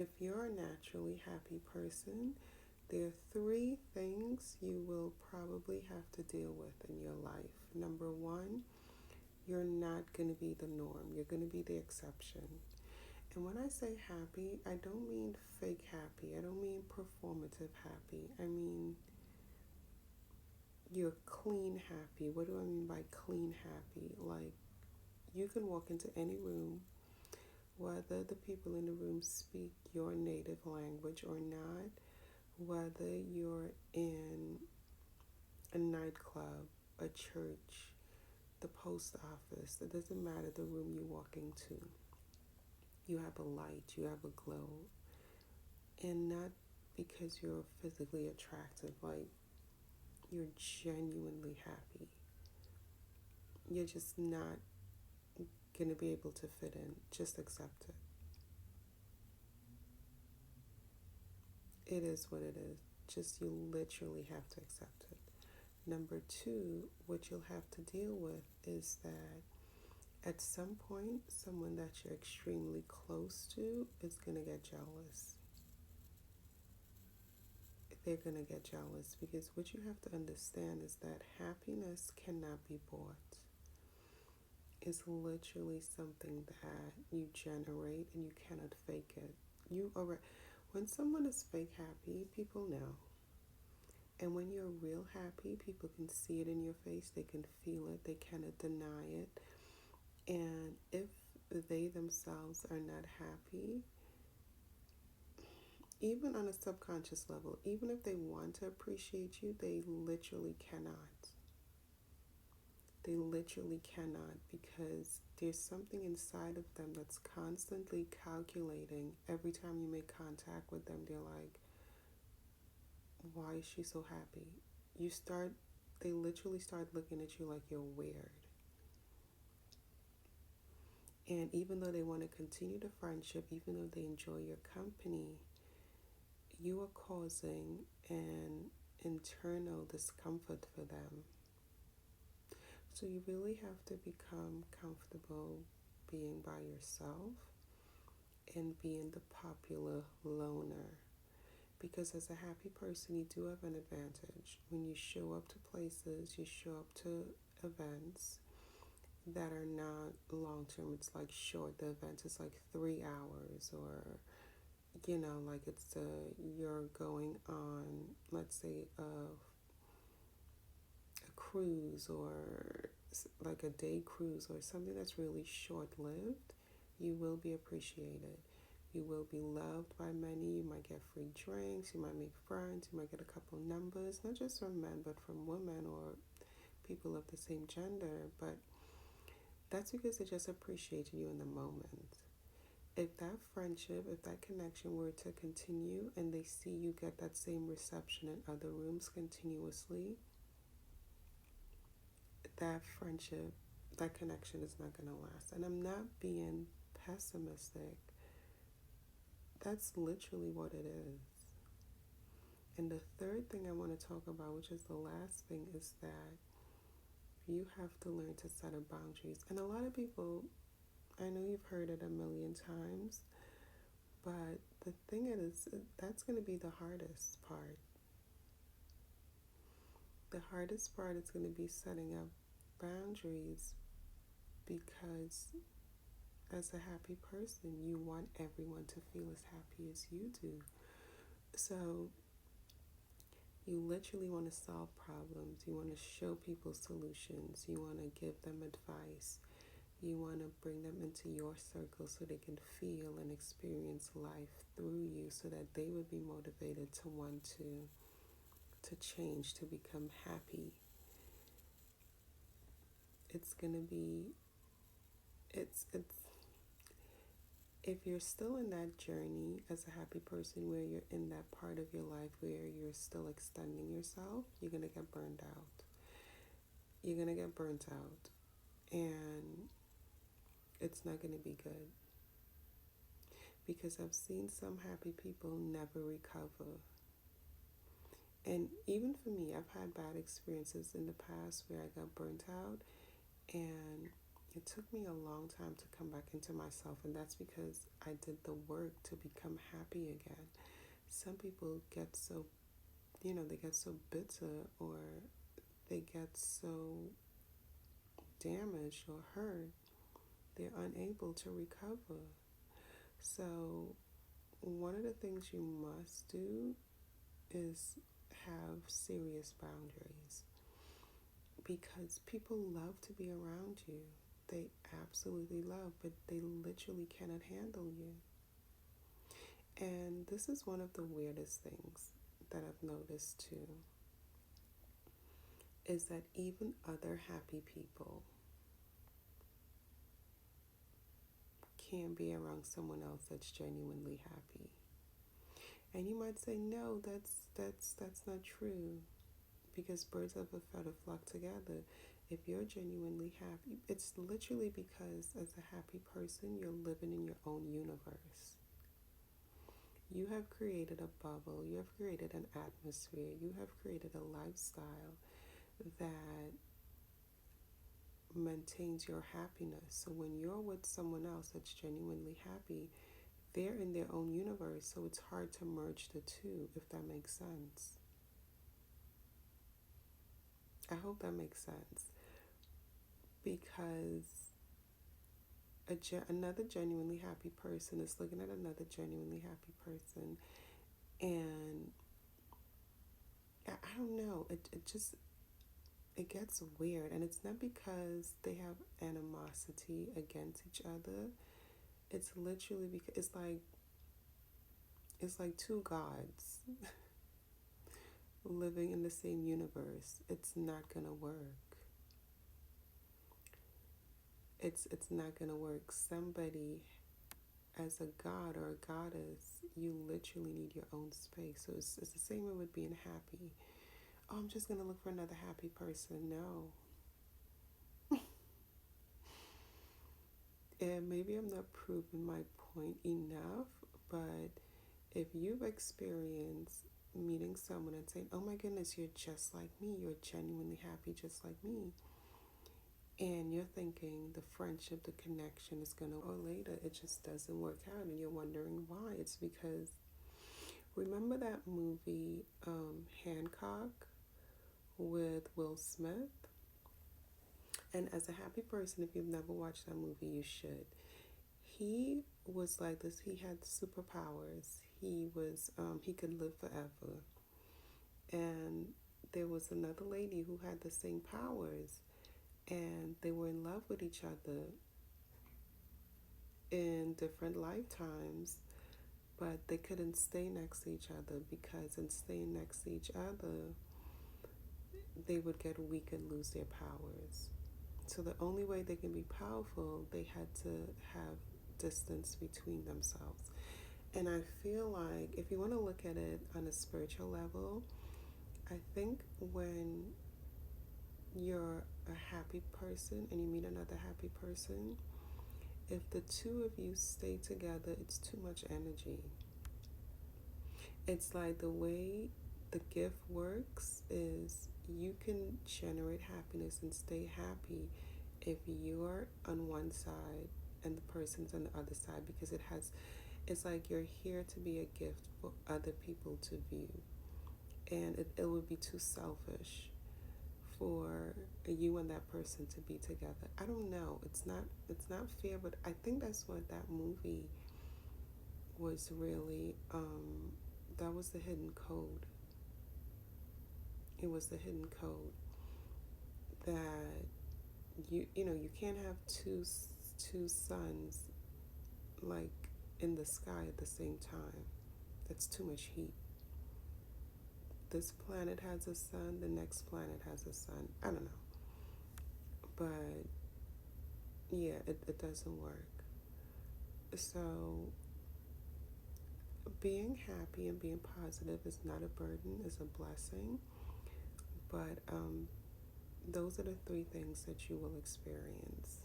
If you're a naturally happy person, there are three things you will probably have to deal with in your life. Number one, you're not going to be the norm, you're going to be the exception. And when I say happy, I don't mean fake happy, I don't mean performative happy. I mean, you're clean happy. What do I mean by clean happy? Like, you can walk into any room, whether the people in the room speak your native language or not, whether you're in a nightclub, a church, the post office, it doesn't matter the room you walk into. You have a light, you have a glow, and not because you're physically attractive, like you're genuinely happy. You're just not going to be able to fit in. Just accept it. It is what it is. Just you literally have to accept it. Number two, what you'll have to deal with is that at some point, someone that you're extremely close to is going to get jealous. They're going to get jealous because what you have to understand is that happiness cannot be bought. It's literally something that you generate and you cannot fake it. When someone is fake happy, people know. And when you're real happy, people can see it in your face, they can feel it, they cannot deny it. And if they themselves are not happy, even on a subconscious level, even if they want to appreciate you, they literally cannot. They literally cannot because there's something inside of them that's constantly calculating every time you make contact with them. They're like, why is she so happy? They literally start looking at you like you're weird. And even though they want to continue the friendship, even though they enjoy your company, you are causing an internal discomfort for them. So you really have to become comfortable being by yourself and being the popular loner. Because as a happy person, you do have an advantage. When you show up to places, you show up to events that are not long term, it's like short. The event is like 3 hours, or like you're going on, let's say, a cruise, or like a day cruise, or something that's really short lived. You will be appreciated. You will be loved by many. You might get free drinks. You might make friends. You might get a couple numbers, not just from men, but from women or people of the same gender. But that's because they just appreciate you in the moment. If that friendship, if that connection were to continue and they see you get that same reception in other rooms continuously, that friendship, that connection is not going to last. And I'm not being pessimistic. That's literally what it is. And the third thing I want to talk about, which is the last thing, is that you have to learn to set up boundaries. And a lot of people, I know you've heard it a million times, but the thing is, that's going to be the hardest part. The hardest part is going to be setting up boundaries because as a happy person, you want everyone to feel as happy as you do. So you literally want to solve problems. You want to show people solutions. You want to give them advice. You want to bring them into your circle so they can feel and experience life through you, so that they would be motivated to want to change, to become happy. It's going to be, it's if you're still in that journey as a happy person, where you're in that part of your life where you're still extending yourself, you're going to get burned out. You're going to get burnt out. And it's not going to be good. Because I've seen some happy people never recover. And even for me, I've had bad experiences in the past where I got burnt out. And It took me a long time to come back into myself, and that's because I did the work to become happy again. Some people get so, they get so bitter, or they get so damaged or hurt, they're unable to recover. So, one of the things you must do is have serious boundaries, because people love to be around you. They absolutely love, but they literally cannot handle you. And this is one of the weirdest things that I've noticed too, is that even other happy people can be around someone else that's genuinely happy. And you might say, no, that's not true, because birds of a feather flock together. If you're genuinely happy, it's literally because as a happy person, you're living in your own universe. You have created a bubble, you have created an atmosphere, you have created a lifestyle that maintains your happiness. So when you're with someone else that's genuinely happy, they're in their own universe, so it's hard to merge the two, if that makes sense. I hope that makes sense. Because another genuinely happy person is looking at another genuinely happy person, and I don't know, it gets weird, and it's not because they have animosity against each other. It's literally because it's like two gods living in the same universe. It's not gonna work. It's not gonna work. Somebody, as a god or a goddess, you literally need your own space. So it's the same way with being happy. Oh, I'm just gonna look for another happy person. No. And maybe I'm not proving my point enough, but if you've experienced meeting someone and saying, oh my goodness, you're just like me, you're genuinely happy just like me, and you're thinking the friendship, the connection is going to, or later it just doesn't work out, and you're wondering why, it's because, remember that movie Hancock with Will Smith? And as a happy person, if you've never watched that movie, you should. He was like this. He had superpowers. He could live forever. And there was another lady who had the same powers, and they were in love with each other in different lifetimes, but they couldn't stay next to each other, because in staying next to each other, they would get weak and lose their powers. So the only way they can be powerful, they had to have distance between themselves. And I feel like if you want to look at it on a spiritual level, I think when you're a happy person and you meet another happy person, if the two of you stay together, it's too much energy. It's like the way the gift works is you can generate happiness and stay happy if you're on one side and the person's on the other side, because it's like you're here to be a gift for other people to view, and it would be too selfish for you and that person to be together. I don't know, it's not fair, but I think that's what that movie was really, that was the hidden code. It was the hidden code that you can't have two suns like in the sky at the same time. That's too much heat. This planet has a sun, the next planet has a sun. I don't know. But yeah, it doesn't work. So being happy and being positive is not a burden, it's a blessing. But those are the three things that you will experience.